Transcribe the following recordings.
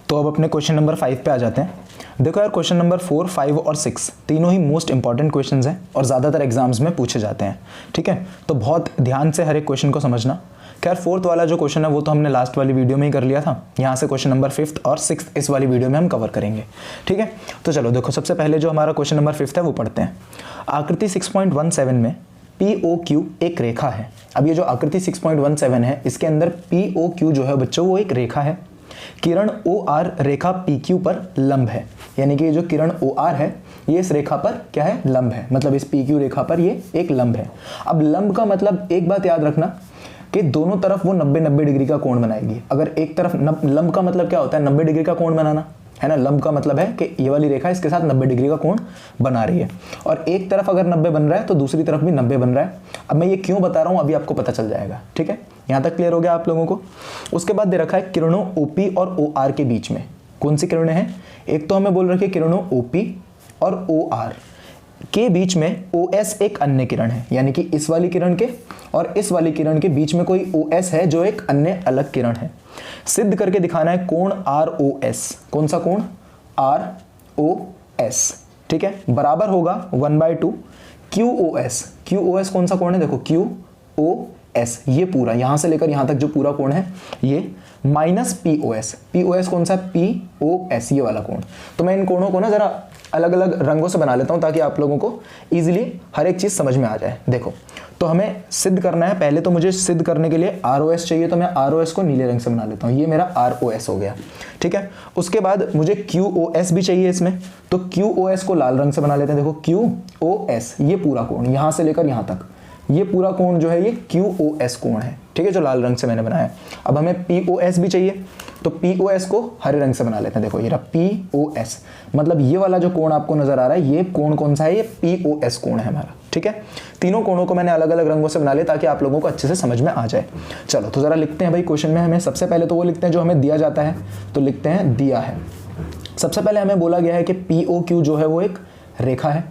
तो अब अपने क्वेश्चन नंबर 5 पे आ जाते हैं। देखो यार, क्वेश्चन नंबर 4, 5 और 6 तीनों ही मोस्ट इंपॉर्टेंट क्वेश्चंस हैं और ज़्यादातर एग्जाम्स में पूछे जाते हैं। ठीक है, तो बहुत ध्यान से हर एक क्वेश्चन को समझना। खैर, 4th वाला जो क्वेश्चन है वो तो हमने लास्ट वाली वीडियो में ही कर लिया था। यहाँ से क्वेश्चन नंबर 5th और 6th इस वाली वीडियो में हम कवर करेंगे। ठीक है, तो चलो देखो, सबसे पहले जो हमारा क्वेश्चन नंबर 5th है वो पढ़ते हैं। आकृति 6.17 में POQ एक रेखा है। अब ये जो आकृति 6.17 है इसके अंदर POQ जो है बच्चों वो एक रेखा है। किरण OR रेखा PQ पर लंब है, यानी कि ये जो किरण OR है ये इस रेखा पर क्या है, लंब है। मतलब इस PQ रेखा पर ये एक लंब है। अब लंब का मतलब एक बात याद रखना कि दोनों तरफ वो 90-90 डिग्री का कोण बनाएगी। अगर एक तरफ लंब का मतलब क्या होता है, 90 डिग्री का कोण बनाना है ना। लंब का मतलब है कि ये वाली रेखा इसके साथ 90 डिग्री का कोण बना रही है और एक तरफ अगर 90 बन रहा है तो दूसरी तरफ भी 90 बन रहा है। अब मैं ये क्यों बता रहा हूँ अभी आपको पता चल जाएगा। ठीक है, यहाँ तक क्लियर हो गया आप लोगों को। उसके बाद दे रखा है किरणों OP और OR के बीच में कौन सी किरणें हैं। एक तो हमें बोल रखी है किरणों OP और OR के बीच में OS एक अन्य किरण है, यानी कि इस वाली किरण के और इस वाली किरण के बीच में कोई OS है जो एक अन्य अलग किरण है। सिद्ध करके दिखाना है कोण ROS। कौन सा कोण, ROS। ठीक है, बराबर होगा 1/2 QOS। QOS कौन सा कोण है, देखो QOS ये पूरा यहां से लेकर यहां तक जो पूरा कोण है ये, माइनस POS। POS कौन सा, POS ये वाला कोण। तो मैं इन कोणों को ना जरा अलग अलग रंगों से बना लेता हूं ताकि आप लोगों को इजीली हर एक चीज समझ में आ जाए। देखो, तो हमें सिद्ध करना है। पहले तो मुझे सिद्ध करने के लिए ROS चाहिए, तो मैं ROS को नीले रंग से बना लेता हूं। ये मेरा ROS हो गया। ठीक है, उसके बाद मुझे QOS भी चाहिए इसमें, तो QOS को लाल रंग से बना लेते हैं। देखो QOS ये पूरा कोण यहां से लेकर यहां तक ये पूरा कोण जो है ये QOS कोण है। ठीक है, जो लाल रंग से मैंने बनाया। अब हमें POS भी चाहिए, तो POS को हरे रंग से बना लेते हैं। देखो ये रहा POS, मतलब ये वाला जो कोण आपको नजर आ रहा है ये कोण कौन सा है, ये POS कोण है हमारा। ठीक है, तीनों कोणों को मैंने अलग अलग रंगों से बना लिया ताकि आप लोगों को अच्छे से समझ में आ जाए। चलो तो जरा लिखते हैं भाई क्वेश्चन में। हमें सबसे पहले तो वो लिखते हैं जो हमें दिया जाता है, तो लिखते हैं दिया है। सबसे पहले हमें बोला गया है कि POQ जो है वो एक रेखा है।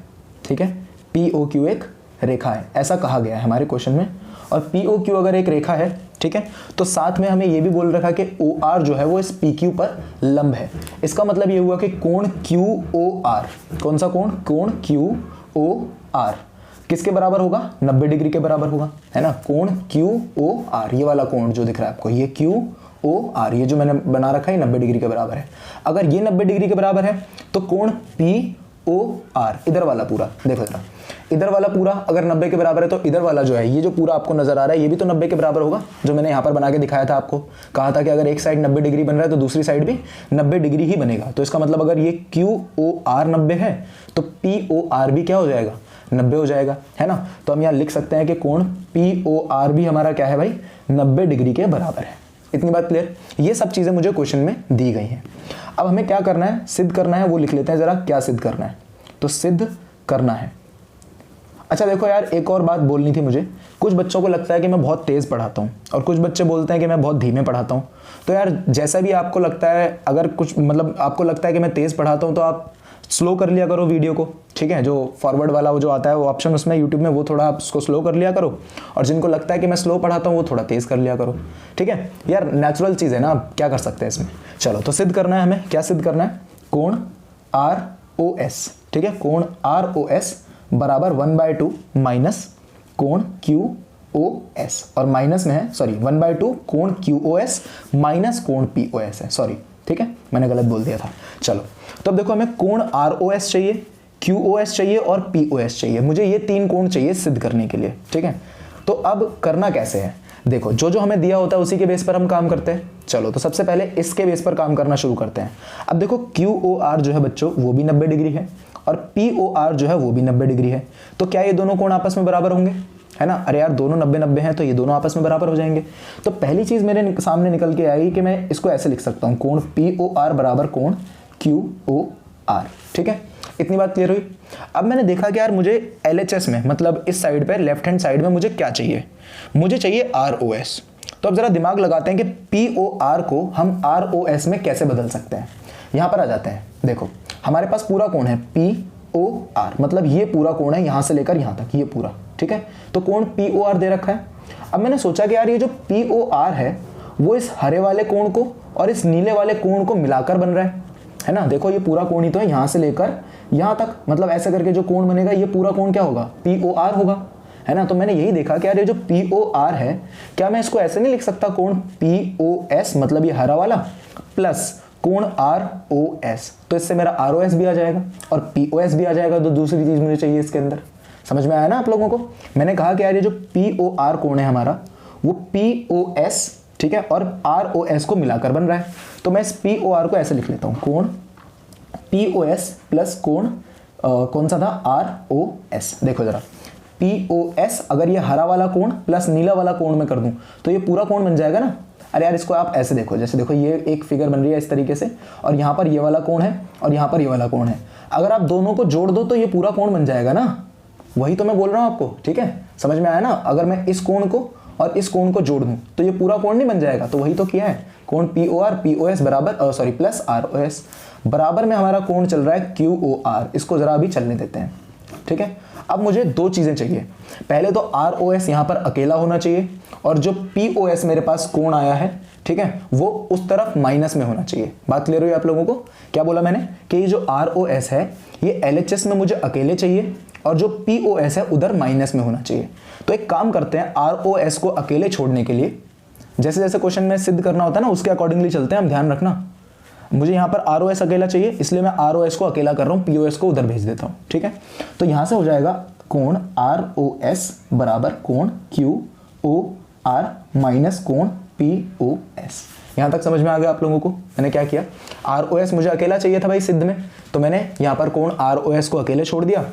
ठीक है, POQ एक रेखा है ऐसा कहा गया है हमारे क्वेश्चन में। और POQ अगर एक रेखा है, ठीक है, तो साथ में हमें ये भी बोल रखा कि OR जो है वो इस PQ पर लंब है। इसका मतलब ये हुआ कि कोण QOR, कौन सा कोण, कोण QOR किसके बराबर होगा, 90 डिग्री के बराबर होगा, है ना। कोण QOR ये वाला कोण जो दिख रहा है आपको, ये QOR ये जो मैंने बना रखा है 90 डिग्री के बराबर है। अगर ये 90 डिग्री के बराबर है तो कोण POR इधर वाला पूरा, देखो जरा, इधर वाला पूरा अगर 90 के बराबर है तो इधर वाला जो है ये जो पूरा आपको नजर आ रहा है ये भी तो 90 के बराबर होगा। जो मैंने यहाँ पर बना के दिखाया था आपको, कहा था कि अगर एक साइड 90 डिग्री बन रहा है तो दूसरी साइड भी 90 डिग्री ही बनेगा। तो इसका मतलब अगर ये QOR 90 है तो POR भी क्या हो जाएगा, 90 हो जाएगा, है ना। तो हम यहाँ लिख सकते हैं कि कोण POR भी हमारा क्या है भाई, 90 डिग्री के बराबर है। इतनी बात क्लियर। ये सब चीजें मुझे क्वेश्चन में दी गई हैं। अब हमें क्या करना है, सिद्ध करना है। वो लिख लेते हैं जरा, क्या सिद्ध करना है, तो सिद्ध करना है। अच्छा देखो यार, एक और बात बोलनी थी मुझे। कुछ बच्चों को लगता है कि मैं बहुत तेज पढ़ाता हूँ और कुछ बच्चे बोलते हैं कि मैं बहुत धीमे पढ़ाता हूँ। तो यार जैसा भी आपको लगता है, अगर कुछ मतलब आपको लगता है कि मैं तेज पढ़ाता हूँ तो आप स्लो कर लिया करो वीडियो को। ठीक है, जो फॉरवर्ड वाला वो जो आता है वो ऑप्शन उसमें यूट्यूब में, वो थोड़ा आप उसको स्लो कर लिया करो। और जिनको लगता है कि मैं स्लो पढ़ाता हूँ वो थोड़ा तेज कर लिया करो। ठीक है यार, नेचुरल चीज़ है ना, आप क्या कर सकते हैं इसमें। चलो तो सिद्ध करना है हमें। क्या सिद्ध करना है, कोण ROS। ठीक है, कोण ROS बराबर 1/2 माइनस कोण QOS, और माइनस में है, सॉरी 1/2 कोण QOS माइनस कोण POS है, सॉरी। ठीक है, मैंने गलत बोल दिया था। चलो तो अब देखो, हमें कोण ROS चाहिए, QOS चाहिए और POS चाहिए। मुझे ये तीन कोण चाहिए सिद्ध करने के लिए। ठीक है, तो अब करना कैसे है, देखो जो जो हमें दिया होता है उसी के बेस पर हम काम करते हैं। चलो तो सबसे पहले इसके बेस पर काम करना शुरू करते हैं। अब देखो QOR जो है बच्चों वो भी 90 डिग्री है और POR जो है वो भी 90 डिग्री है। तो क्या ये दोनों कोण आपस में बराबर होंगे, है ना। अरे यार दोनों 90-90 हैं तो ये दोनों आपस में बराबर हो जाएंगे। तो पहली चीज मेरे सामने निकल के आई कि मैं इसको ऐसे लिख सकता हूँ, कोण POR बराबर कोण QOR। ठीक है, इतनी बात क्लियर हुई। अब मैंने देखा कि यार मुझे LHS में, मतलब इस साइड पे लेफ्ट हैंड साइड में मुझे क्या चाहिए, मुझे चाहिए ROS। तो अब जरा दिमाग लगाते हैं कि POR को हम ROS में कैसे बदल सकते हैं। यहां पर आ जाते हैं। देखो हमारे पास पूरा कोण है POR, मतलब ये पूरा कोण है यहां से लेकर यहां तक, ये पूरा। ठीक है, तो कोण POR दे रखा है। अब मैंने सोचा कि यार ये जो POR है वो इस हरे वाले कोण को और इस नीले वाले कोण को मिलाकर बन रहा है ना। देखो ये पूरा कोण ही तो है, यहां से लेकर यहां तक, मतलब ऐसे करके जो कोण बनेगा ये पूरा कोण क्या होगा, POR होगा, है ना। तो मैंने यही देखा कि यार ये जो POR है, क्या मैं इसको ऐसे नहीं लिख सकता, कोण POS मतलब ये हरा वाला प्लस कोण ROS, तो इससे मेरा ROS भी आ जाएगा और POS भी आ जाएगा। तो दूसरी चीज मुझे चाहिए इसके अंदर, समझ में आया ना आप लोगों को। मैंने कहा कि यार ये जो POR कोण है हमारा, वो POS, ठीक है, और ROS को मिलाकर बन रहा है। तो मैं इस POR को ऐसे लिख लेता हूं, कोण POS प्लस कोण कौन सा था, ROS। देखो जरा, POS अगर ये हरा वाला कोण प्लस नीला वाला कोण में कर दूं तो ये पूरा कोण बन जाएगा ना। अरे यार इसको आप ऐसे देखो, जैसे देखो ये एक फिगर बन रही है इस तरीके से, और यहाँ पर ये वाला कोण है और यहाँ पर ये वाला कोण है। अगर आप दोनों को जोड़ दो तो ये पूरा कोण बन जाएगा ना। वही तो मैं बोल रहा हूँ आपको, ठीक है, समझ में आया ना। अगर मैं इस कोण को और इस कोण को जोड़ दूं तो ये पूरा कोण नहीं बन जाएगा। तो वही तो किया है, कोण POS बराबर प्लस ROS, बराबर में हमारा कोण चल रहा है QOR। इसको जरा अभी चलने देते हैं, ठीक है। अब मुझे दो चीजें चाहिए, पहले तो ROS यहाँ पर अकेला होना चाहिए और जो POS मेरे पास कोण आया है, ठीक है, वो उस तरफ माइनस में होना चाहिए। बात क्लियर हुई आप लोगों को। क्या बोला मैंने कि ये जो ROS है ये LHS में मुझे अकेले चाहिए और जो POS है उधर माइनस में होना चाहिए। तो एक काम करते हैं, ROS को अकेले छोड़ने के लिए जैसे जैसे क्वेश्चन में सिद्ध करना होता है ना, उसके अकॉर्डिंगली चलते हैं हम, ध्यान रखना। मुझे यहाँ पर ROS अकेला चाहिए, इसलिए मैं ROS को अकेला कर रहा हूँ, POS को उधर भेज देता हूँ, ठीक है। तो यहाँ से हो जाएगा कोण ROS बराबर कोण QOR माइनस कोण POS। यहाँ तक समझ में आ गया आप लोगों को। मैंने क्या किया, ROS मुझे अकेला चाहिए था भाई सिद्ध में, तो मैंने यहाँ पर कोण ROS को अकेले छोड़ दिया,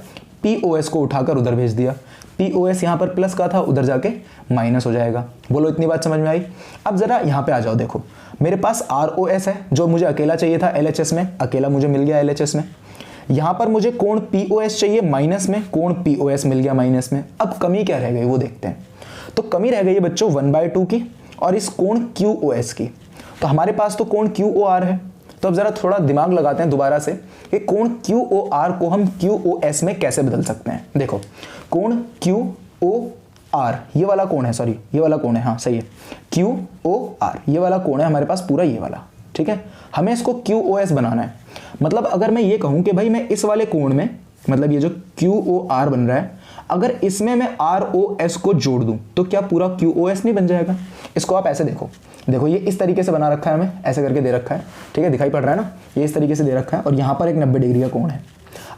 POS को उठाकर उधर भेज दिया। POS यहाँ पर प्लस का था, उधर जाके माइनस हो जाएगा। बोलो इतनी बात समझ में आई। अब जरा यहाँ पे आ जाओ, देखो मेरे पास ROS है जो मुझे अकेला चाहिए था LHS में, अकेला मुझे मिल गया LHS में। यहाँ पर मुझे कोण POS चाहिए माइनस में, कोण POS मिल गया माइनस में। अब कमी क्या रह गई वो देखते हैं। तो कमी रह गई है बच्चों 1/2 की और इस कोण QOS की। तो हमारे पास तो कोण QOR है, तो अब जरा थोड़ा दिमाग लगाते हैं दोबारा से कि कोण QOR को हम QOS में कैसे बदल सकते हैं। देखो कोण QOR ये वाला कोण है, सॉरी ये वाला कोण है, हाँ सही है, QOR ये वाला कोण है हमारे पास पूरा ये वाला, ठीक है। हमें इसको QOS बनाना है। मतलब अगर मैं ये कहूं कि भाई मैं इस वाले कोण में, मतलब ये जो QOR बन रहा है, अगर इसमें मैं ROS को जोड़ दूं तो क्या पूरा QOS नहीं बन जाएगा। इसको आप ऐसे देखो, देखो ये इस तरीके से बना रखा है, हमें ऐसे करके दे रखा है, ठीक है, दिखाई पड़ रहा है ना, ये इस तरीके से दे रखा है और यहाँ पर एक 90 डिग्री का कोण है।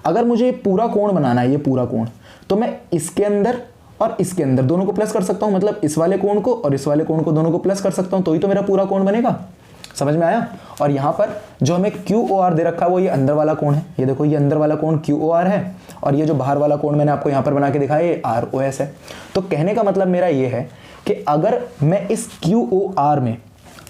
अगर मुझे पूरा कोण बनाना है, ये पूरा कोण, तो मैं इसके अंदर और इसके अंदर दोनों को प्लस कर सकता हूँ, मतलब इस वाले कोण को और इस वाले कोण को दोनों को प्लस कर सकता हूँ, तो ही तो मेरा पूरा कोण बनेगा। समझ में आया। और यहाँ पर जो हमें QOR दे रखा है वो ये अंदर वाला कोण है, ये देखो ये अंदर वाला कोण QOR है और ये जो बाहर वाला कोण मैंने आपको यहाँ पर बना के दिखाया ये ROS है। तो कहने का मतलब मेरा ये है कि अगर मैं इस QOR में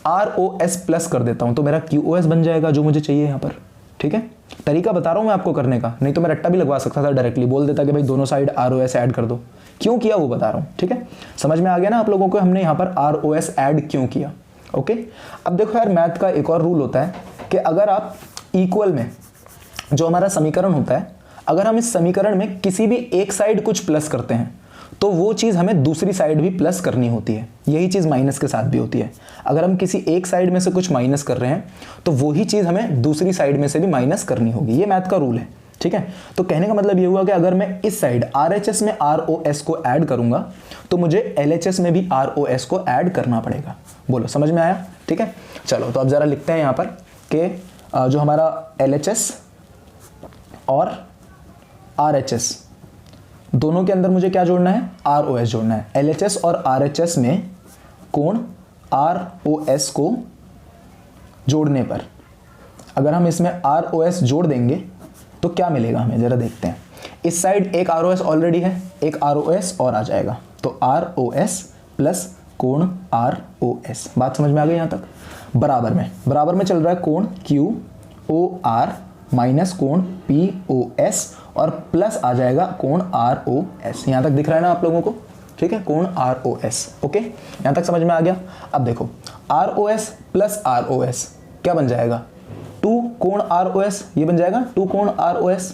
ROS प्लस कर देता हूँ तो मेरा QOS बन जाएगा जो मुझे चाहिए यहाँ पर, ठीक है। तरीका बता रहा हूँ मैं आपको करने का, नहीं तो मैं रट्टा भी लगवा सकता था, डायरेक्टली बोल देता कि भाई दोनों साइड ROS ऐड कर दो। क्यों किया वो बता रहा हूँ, ठीक है। समझ में आ गया ना आप लोगों को हमने यहाँ पर ROS ऐड क्यों किया। ओके। अब देखो यार मैथ का एक और रूल होता है कि अगर आप इक्वल में जो हमारा समीकरण होता है, अगर हम इस समीकरण में किसी भी एक साइड कुछ प्लस करते हैं तो वो चीज़ हमें दूसरी साइड भी प्लस करनी होती है। यही चीज़ माइनस के साथ भी होती है। अगर हम किसी एक साइड में से कुछ माइनस कर रहे हैं तो वही चीज़ हमें दूसरी साइड में से भी माइनस करनी होगी। ये मैथ का रूल है, ठीक है। तो कहने का मतलब ये हुआ कि अगर मैं इस साइड RHS में ROS को ऐड करूंगा तो मुझे LHS में भी ROS को ऐड करना पड़ेगा। बोलो समझ में आया, ठीक है। चलो तो अब जरा लिखते हैं यहाँ पर कि जो हमारा LHS और RHS दोनों के अंदर मुझे क्या जोड़ना है, ROS जोड़ना है। LHS और RHS में कोण ROS को जोड़ने पर अगर हम इसमें ROS जोड़ देंगे तो क्या मिलेगा हमें, जरा देखते हैं। इस साइड एक ROS ऑलरेडी है, एक ROS और आ जाएगा, तो ROS प्लस कोण ROS। बात समझ में आ गई यहाँ तक। बराबर में चल रहा है कोण QOR माइनस कोण POS और प्लस आ जाएगा कोण ROS। यहाँ तक दिख रहा है ना आप लोगों को, ठीक है, कोण ROS। ओके, यहाँ तक समझ में आ गया। अब देखो ROS प्लस ROS क्या बन जाएगा, 2 कोण ROS, ये बन जाएगा 2 कोण ROS।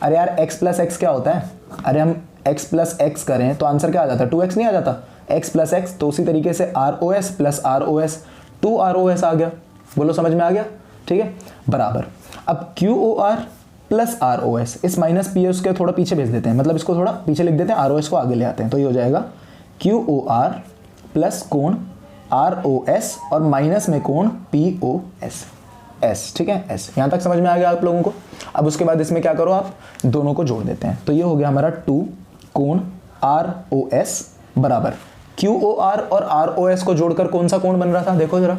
अरे यार x प्लस एक्स क्या होता है, अरे हम x प्लस एक्स करें तो आंसर क्या आ जाता है, 2x नहीं आ जाता। x प्लस एक्स, तो उसी तरीके से ROS प्लस ROS 2ROS आ गया। बोलो समझ में आ गया? ठीक है, बराबर। अब QOR प्लस ROS, इस माइनस पी उसके थोड़ा पीछे भेज देते हैं, मतलब इसको थोड़ा पीछे लिख देते हैं, ROS को आगे ले आते हैं, तो ये हो जाएगा QOR प्लस कोण ROS और माइनस में कोण POS S। ठीक है, S। यहाँ तक समझ में आ गया आप लोगों को? अब उसके बाद इसमें क्या करो, आप दोनों को जोड़ देते हैं, तो ये हो गया हमारा 2 कोण ROS बराबर QOR और ROS को जोड़कर कौन सा कोण बन रहा था, देखो जरा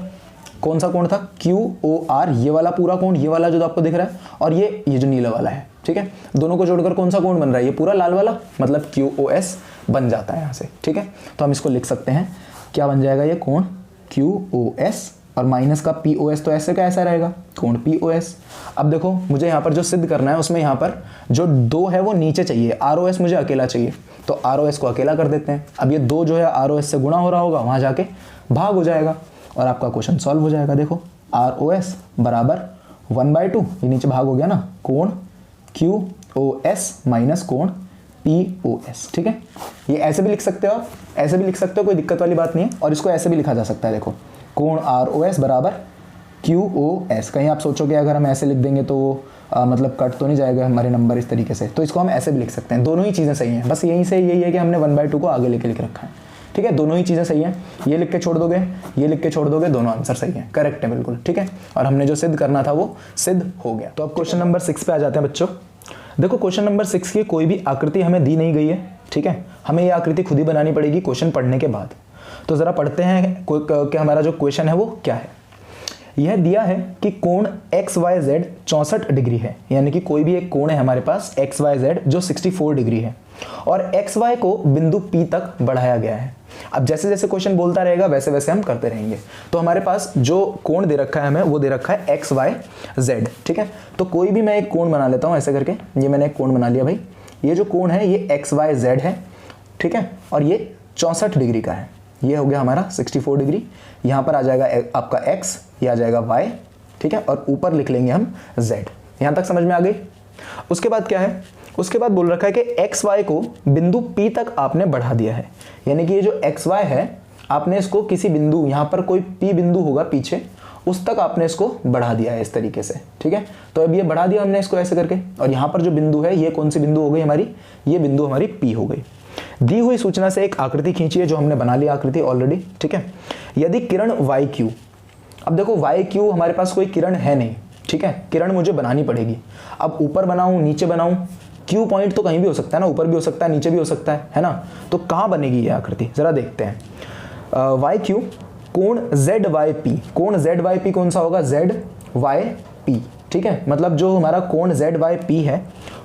कौन सा कोण था, QOR, ये वाला पूरा कोण, ये वाला जो आपको दिख रहा है, और ये जो नीला वाला है। ठीक है, दोनों को जोड़कर कौन सा कोण बन रहा है, ये पूरा लाल वाला, मतलब QOS बन जाता है यहाँ से। ठीक है, तो हम इसको लिख सकते हैं, क्या बन जाएगा ये कोण QOS और माइनस का POS, तो ऐसे का ऐसा रहेगा कोण POS। अब देखो मुझे यहाँ पर जो सिद्ध करना है उसमें यहाँ पर जो 2 है वो नीचे चाहिए, ROS मुझे अकेला चाहिए, तो ROS को अकेला कर देते हैं। अब ये 2 जो है ROS से गुणा हो रहा होगा, वहाँ जाके भाग हो जाएगा और आपका क्वेश्चन सॉल्व हो जाएगा। देखो ROS बराबर 1/2, ये नीचे भाग हो गया ना, कोण QOS माइनस कोण POS। ठीक है, ये ऐसे भी लिख सकते हो आप, ऐसे भी लिख सकते हो, कोई दिक्कत वाली बात नहीं है। और इसको ऐसे भी लिखा जा सकता है, देखो कोण ROS बराबर QOS। कहीं आप सोचोगे अगर हम ऐसे लिख देंगे तो मतलब कट तो नहीं जाएगा हमारे नंबर इस तरीके से, तो इसको हम ऐसे भी लिख सकते हैं। दोनों ही चीज़ें सही हैं, बस यहीं से यही है कि हमने 1/2 को आगे लेके लिख रखा है। ठीक है, दोनों ही चीज़ें सही हैं, ये लिख के छोड़ दोगे, ये लिख के छोड़ दोगे, दोनों आंसर सही हैं, करेक्ट है बिल्कुल। ठीक है, और हमने जो सिद्ध करना था वो सिद्ध हो गया। तो अब क्वेश्चन नंबर 6 पे आ जाते हैं बच्चों। देखो क्वेश्चन नंबर 6 की कोई भी आकृति हमें दी नहीं गई है। ठीक है, हमें ये आकृति खुद ही बनानी पड़ेगी क्वेश्चन पढ़ने के बाद। तो ज़रा पढ़ते हैं कि हमारा जो क्वेश्चन है वो क्या है। यह दिया है कि कोण XYZ 64 डिग्री है, यानी कि कोई भी एक कोण है हमारे पास XYZ जो 64 डिग्री है, और XY को बिंदु P तक बढ़ाया गया है। अब जैसे जैसे क्वेश्चन बोलता रहेगा वैसे वैसे हम करते रहेंगे। तो हमारे पास जो कोण दे रखा है हमें, वो दे रखा है XYZ। ठीक है, तो कोई भी मैं एक कोण बना लेता हूँ ऐसे करके, ये मैंने एक कोण बना लिया भाई। ये जो कोण है ये XYZ है, ठीक है, और ये 64 डिग्री का है। ये हो गया हमारा 64 डिग्री, यहाँ पर आ जाएगा आपका x, ये आ जाएगा y। ठीक है, और ऊपर लिख लेंगे हम z। यहाँ तक समझ में आ गई? उसके बाद क्या है, उसके बाद बोल रखा है कि XY को बिंदु P तक आपने बढ़ा दिया है, यानी कि ये जो XY है आपने इसको किसी बिंदु, यहाँ पर कोई P बिंदु होगा पीछे, उस तक आपने इसको बढ़ा दिया है इस तरीके से। ठीक है, तो अब ये बढ़ा दिया हमने इसको ऐसे करके, और यहाँ पर जो बिंदु है ये कौन सी बिंदु हो गई हमारी, ये बिंदु हमारी P हो गई। दी हुई सूचना से एक आकृति खींची है, जो हमने बना लिया आकृति ऑलरेडी। ठीक है, यदि किरण YQ, अब देखो YQ हमारे पास कोई किरण है नहीं। ठीक है, किरण मुझे बनानी पड़ेगी। अब ऊपर बनाऊं नीचे बनाऊं, Q पॉइंट तो कहीं भी हो सकता है ना, ऊपर भी हो सकता है नीचे भी हो सकता है ना, तो कहाँ बनेगी ये आकृति जरा देखते हैं। YQ कोण ZYP, कोण ZYP कौन सा होगा, ZYP। ठीक है, मतलब जो हमारा कोण ZYP है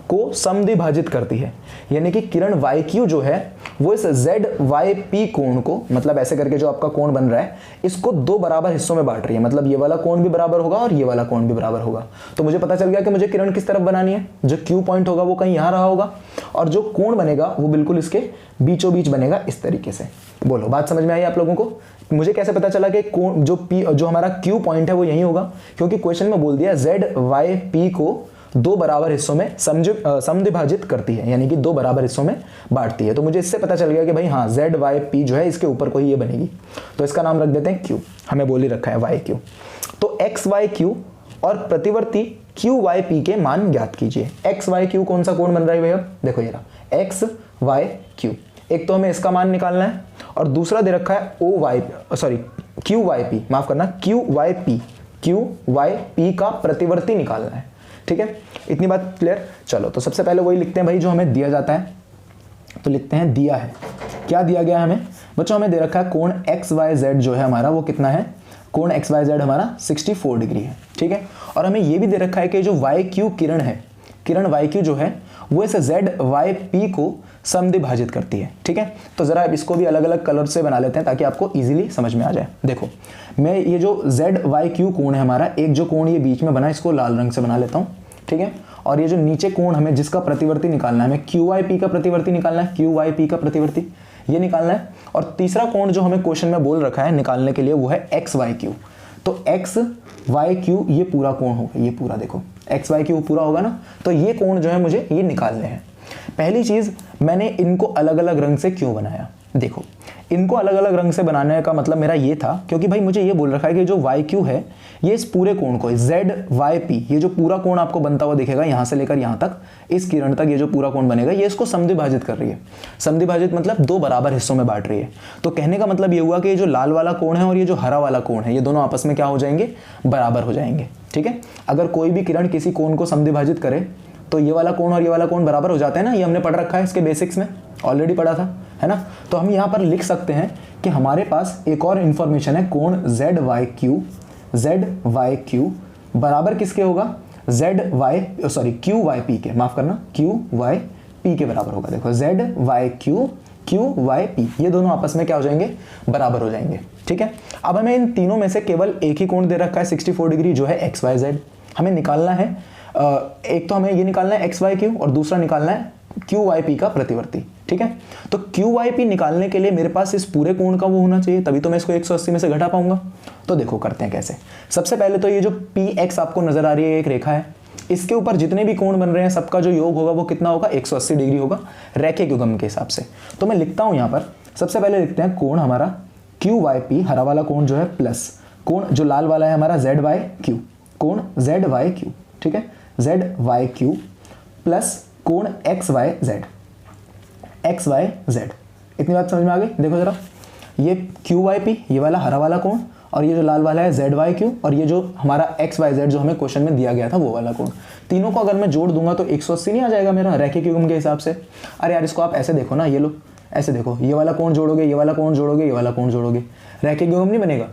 को समद्विभाजित करती है, यानी कि किरण YQ जो है वो इस ZYP कोण को, मतलब ऐसे करके जो आपका कोण बन रहा है, इसको 2 बराबर हिस्सों में बांट रही है। मतलब ये वाला कोण भी बराबर होगा और ये वाला कोण भी बराबर होगा। तो मुझे पता चल गया कि मुझे किरण किस तरफ बनानी है। जो Q पॉइंट होगा वो कहीं यहाँ रहा होगा, और जो कोण बनेगा वो बिल्कुल इसके बीचों बीच बनेगा इस तरीके से। बोलो बात समझ में आई आप लोगों को? मुझे कैसे पता चला कि कोण जो हमारा Q पॉइंट है वो यही होगा, क्योंकि क्वेश्चन में बोल दिया ZYP को 2 बराबर हिस्सों में समद्विभाजित करती है, यानी कि 2 बराबर हिस्सों में बांटती है। तो मुझे इससे पता चल गया कि भाई हाँ ZYP जो है इसके ऊपर कोई ये बनेगी, तो इसका नाम रख देते हैं Q। हमें बोल ही रखा है YQ। तो XYQ और प्रतिवर्ती QYP के मान ज्ञात कीजिए। XYQ कौन सा कोण बन रहा है भैया, देखो ये रहा XYQ। एक तो हमें इसका मान निकालना है, और दूसरा दे रखा है QYP, माफ करना QYP का प्रतिवर्ती निकालना है। ठीक है, इतनी बात क्लियर। चलो तो सबसे पहले वही लिखते हैं भाई जो हमें दिया जाता है, तो लिखते हैं दिया है। क्या दिया गया है हमें बच्चों, हमें दे रखा है कोण XYZ जो है हमारा वो कितना है, कोण XYZ हमारा 64 डिग्री है। ठीक है, और हमें ये भी दे रखा है कि जो YQ किरण है, किरण YQ जो है वो इस ZYP को समद्विभाजित करती है। ठीक है, तो जरा इसको भी अलग अलग कलर से बना लेते हैं ताकि आपको इजीली समझ में आ जाए। देखो मैं ये जो ZYQ कोण है हमारा, एक जो कोण ये बीच में बना इसको लाल रंग से बना लेता हूँ। ठीक है, और ये जो नीचे कोण हमें जिसका प्रतिवर्ती निकालना है, हमें QYP का प्रतिवर्ती निकालना है, QYP का प्रतिवर्ती ये निकालना है। और तीसरा कोण जो हमें क्वेश्चन में बोल रखा है निकालने के लिए वो है XYQ। तो XYQ ये पूरा कोण होगा, ये पूरा देखो XYQ पूरा होगा ना, तो ये कोण जो है मुझे ये निकालने हैं। पहली चीज मैंने इनको अलग अलग रंग से क्यों बनाया, देखो इनको अलग अलग रंग से बनाने का मतलब मेरा ये था, क्योंकि भाई मुझे ये बोल रखा है कि जो वाई क्यू है ये इस पूरे कोण को जेड वाई पी, ये जो पूरा कोण आपको बनता हुआ दिखेगा यहाँ से लेकर यहाँ तक, इस किरण तक ये जो पूरा कोण बनेगा ये इसको समद्विभाजित कर रही है। समद्विभाजित मतलब दो बराबर हिस्सों में बांट रही है। तो कहने का मतलब ये हुआ कि ये जो लाल वाला कोण है और ये जो हरा वाला कोण है ये दोनों आपस में क्या हो जाएंगे, बराबर हो जाएंगे। ठीक है, अगर कोई भी किरण किसी कोण को समद्विभाजित करे तो ये वाला कोण और ये वाला कोण बराबर हो जाते हैं ना, ये हमने पढ़ रखा है, इसके बेसिक्स में ऑलरेडी पढ़ा था, है ना। तो हम यहाँ पर लिख सकते हैं कि हमारे पास एक और इंफॉर्मेशन है, कोण जेड वाई क्यू बराबर किसके होगा, क्यू वाई पी के, माफ करना क्यू वाई पी के बराबर होगा। देखो Z Y Q Y P, ये दोनों आपस में क्या हो जाएंगे, बराबर हो जाएंगे। ठीक है, अब हमें इन तीनों में से केवल एक ही कोण दे रखा है 64 डिग्री, जो है एक्स वाई जेड। हमें निकालना है एक तो हमें ये निकालना है एक्स वाई क्यू और दूसरा निकालना है क्यू वाई पी का प्रतिवर्ती। ठीक है, तो क्यू वाई पी निकालने के लिए मेरे पास इस पूरे कोण का वो होना चाहिए, तभी तो मैं इसको 180 में से घटा पाऊंगा। तो देखो करते हैं कैसे। सबसे पहले तो ये जो पी एक्स आपको नजर आ रही है एक रेखा है, इसके ऊपर जितने भी कोण बन रहे हैं सबका जो योग होगा वो कितना होगा, 180 डिग्री होगा रेखीय युग्म के हिसाब से। तो मैं लिखता हूं यहाँ पर, सबसे पहले लिखते हैं कोण हमारा क्यू वाई पी, हरा वाला कोण जो है, प्लस कोण जो लाल वाला है हमारा जेड वाई क्यू, कोण जेड वाई क्यू। ठीक है, जेड वाई क्यू प्लस कोण एक्स वाई जेड, इतनी बात समझ में आ गई। देखो जरा, ये क्यू वाई पी, ये वाला हरा वाला कोण, और ये जो लाल वाला है जेड वाई क्यू, और ये जो हमारा एक्स वाई जेड जो हमें क्वेश्चन में दिया गया था वो वाला कोण, तीनों को अगर मैं जोड़ दूंगा तो 180 नहीं आ जाएगा मेरा रेखीय युग्म के हिसाब से। अरे यार इसको आप ऐसे देखो ना, ये लो ऐसे देखो, ये वाला कोण जोड़ोगे, ये वाला कोण जोड़ोगे, ये वाला कोण जोड़ोगे, रेखीय युग्म नहीं बनेगा।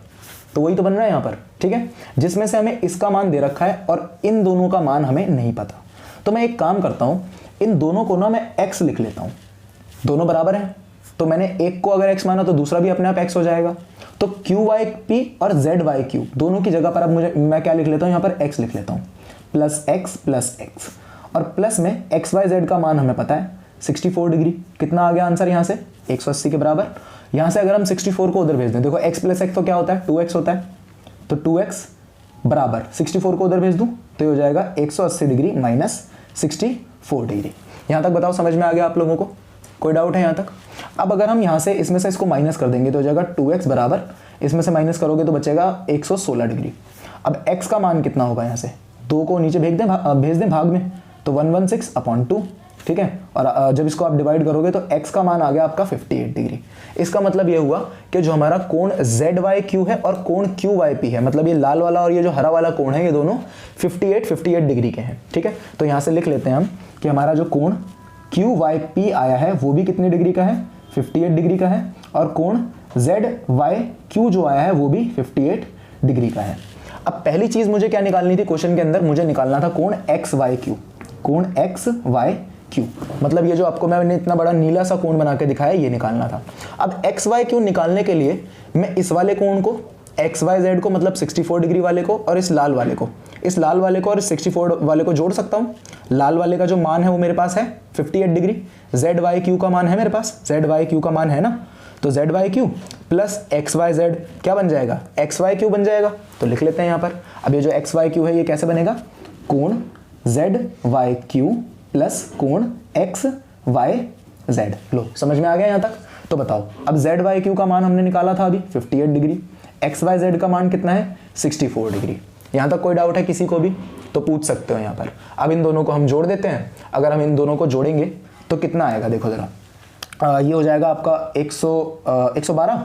तो वही तो बन रहा है यहाँ पर। ठीक है, जिसमें से हमें इसका मान दे रखा है और इन दोनों का मान हमें नहीं पता। तो मैं एक काम करता हूँ, इन दोनों को ना मैं x लिख लेता हूँ, दोनों बराबर हैं, तो मैंने एक को अगर x माना तो दूसरा भी अपने आप x हो जाएगा। तो क्यू वाई पी और जेड वाई क्यू दोनों की जगह पर अब मैं क्या लिख लेता हूँ, यहाँ पर x लिख लेता हूँ, प्लस x, और प्लस में एक्स वाई जेड का मान हमें पता है 64 डिग्री। कितना आ गया आंसर यहाँ से, 180 के बराबर। यहाँ से अगर हम 64 को उधर भेज दें, देखो x प्लस एक्स तो क्या होता है, 2x होता है, तो 2x बराबर 64 को उधर भेज दूँ तो ये हो जाएगा 180 डिग्री माइनस 64 डिग्री। यहाँ तक बताओ समझ में आ गया आप लोगों को, कोई डाउट है यहाँ तक। अब अगर हम यहाँ से इसमें से इसको माइनस कर देंगे तो हो जाएगा 2x बराबर, इसमें से माइनस करोगे तो बचेगा 116 डिग्री। अब x का मान कितना होगा, यहाँ से 2 को नीचे भेज दें भाग में, तो 116/2। ठीक है, और जब इसको आप डिवाइड करोगे तो x का मान आ गया आपका 58 डिग्री। इसका मतलब ये हुआ कि जो हमारा कोण जेड वाई क्यू है और कोण क्यू वाई पी है, मतलब ये लाल वाला और ये जो हरा वाला कोण है, ये दोनों 58 डिग्री के हैं। ठीक है, तो यहाँ से लिख लेते हैं हम कि हमारा जो कोण क्यू वाई पी आया है वो भी कितने डिग्री का है, 58 डिग्री का है, और कोण जेड वाई क्यू जो आया है वो भी 58 डिग्री का है। अब पहली चीज मुझे क्या निकालनी थी क्वेश्चन के अंदर, मुझे निकालना था कोण एक्स वाई क्यू, कोण एक्स वाई क्यू, मतलब ये जो आपको मैंने इतना बड़ा नीला सा कोण बना के दिखाया ये निकालना था। अब एक्स वाई क्यू निकालने के लिए मैं इस वाले कोण को एक्स वाई जेड को, मतलब 64 डिग्री वाले को, और इस लाल वाले को और इस 64 वाले को जोड़ सकता हूँ। लाल वाले का जो मान है वो मेरे पास है 58 डिग्री, जेड वाई क्यू का मान है मेरे पास, जेड वाई क्यू का मान है ना, तो Z Y Q plus X Y Z क्या बन जाएगा, एक्स वाई क्यू बन जाएगा। तो लिख लेते हैं यहाँ पर। अब ये जो एक्स वाई क्यू है ये कैसे बनेगा, कोण जेड वाई क्यू प्लस कोण एक्स वाई जेड। लो समझ में आ गया यहाँ तक। तो बताओ, अब जेड वाई क्यू का मान हमने निकाला था अभी 58 डिग्री, एक्स वाई जेड का मान कितना है 64 डिग्री। यहाँ तक कोई डाउट है किसी को भी तो पूछ सकते हो यहाँ पर। अब इन दोनों को हम जोड़ देते हैं। अगर हम इन दोनों को जोड़ेंगे तो कितना आएगा, देखो ज़रा, ये हो जाएगा आपका 112,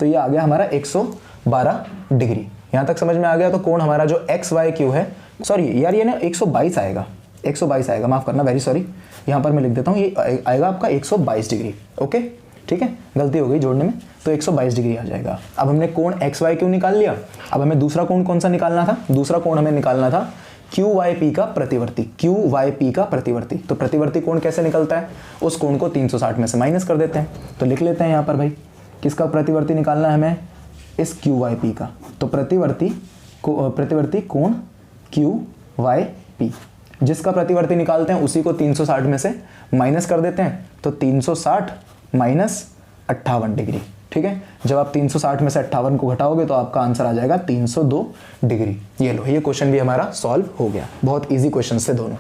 तो ये आ गया हमारा 112 डिग्री। यहाँ तक समझ में आ गया। तो कोण हमारा जो एक्स वाई क्यू है, सॉरी यार ये ना 122 आएगा, 122 आएगा, माफ़ करना, वेरी सॉरी, यहाँ पर मैं लिख देता हूँ, ये आएगा आपका 122 डिग्री। ओके ठीक है, गलती हो गई जोड़ने में, तो 122 डिग्री आ जाएगा। अब हमने कोण एक्स वाई क्यू निकाल लिया। अब हमें दूसरा कोण कौन सा निकालना था, दूसरा कोण हमें निकालना था क्यू वाई पी का प्रतिवर्ती, क्यू वाई पी का प्रतिवर्ती। तो प्रतिवर्ती कोण कैसे निकलता है, उस कोण को 360 में से माइनस कर देते हैं। तो लिख लेते हैं यहाँ पर भाई, किसका प्रतिवर्ती निकालना है हमें, इस क्यू वाई पी का। तो प्रतिवर्ती कोण क्यू वाई पी, जिसका प्रतिवर्ती निकालते हैं उसी को 360 में से माइनस कर देते हैं। तो 360 माइनस 58 डिग्री। ठीक है, जब आप 360 में से 58 को घटाओगे तो आपका आंसर आ जाएगा 302 डिग्री। ये लो, ये क्वेश्चन भी हमारा सॉल्व हो गया। बहुत इजी क्वेश्चन थे दोनों।